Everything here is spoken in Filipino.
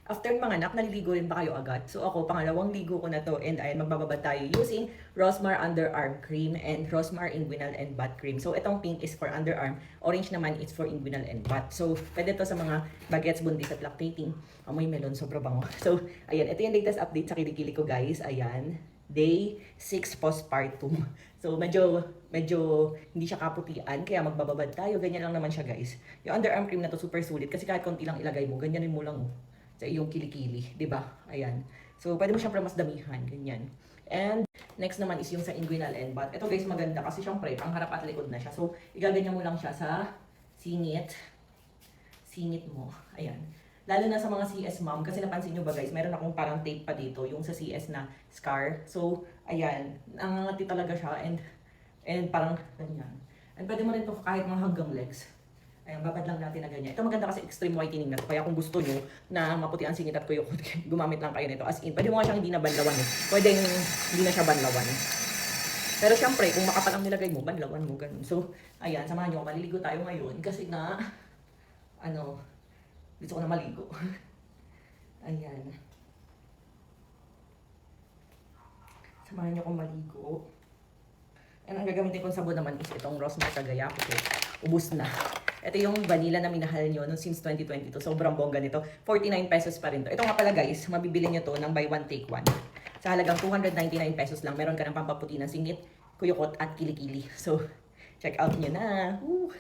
after manganak, naliligo rin ba kayo agad? So ako, pangalawang ligo ko na to, and ayan, magbababad tayo using Rosmar Underarm Cream and Rosmar Inguinal and Butt Cream. So itong pink is for underarm, orange naman is for inguinal and butt. So pwede to sa mga bagets, buntis at lactating. Amoy melon, sobra bango. So ayan, ito yung latest update sa kilikili ko guys. Ayan, day 6 postpartum. So medyo hindi siya kaputian, kaya magbababad tayo. Ganyan lang naman siya guys. Yung underarm cream na to super sulit kasi kahit konti lang ilagay mo, ganyanin mo lang sa iyong kilikili, 'di ba? Ayan. So pwede mo siyempre mas damihan, ganyan. And next naman is yung sa inguinal and butt. Ito guys maganda kasi syempre pang harap at likod na siya. So igaganyan mo lang siya sa singit mo. Ayan. Lalo na sa mga CS mom, kasi napansin nyo ba guys, meron akong parang tape pa dito, yung sa CS na scar. So, ayan, nangangati talaga siya and parang ganyan. And pwede mo rin to kahit mga hanggang legs. Ayan, babad lang natin na ganyan. Ito maganda kasi extreme whitening na to. Kaya kung gusto nyo na maputi ang singit at kuyukot, gumamit lang kayo nito. As in, pwede mo nga siyang hindi na banlawan eh. Pwedeng hindi na siya banlawan. Pero syempre, kung makapal ang nilagay mo, banlawan mo, ganun. So, ayan, samahan nyo, maliligo tayo ngayon kasi na, gusto ko na maligo. Ayan. Samahan nyo kong maligo. And ang gagamitin kong sabon naman is itong Rosmar Tagayako. Ubus na. Ito yung vanilla na minahal nyo nung since 2022. Sobrang bongga nito. 49 pesos pa rin to. Ito nga pala guys, mabibili nyo to ng buy one take one. Sa halagang 299 pesos lang, meron ka ng pampaputi ng singit, kuyukot at kilikili. So, check out nyo na. Woo!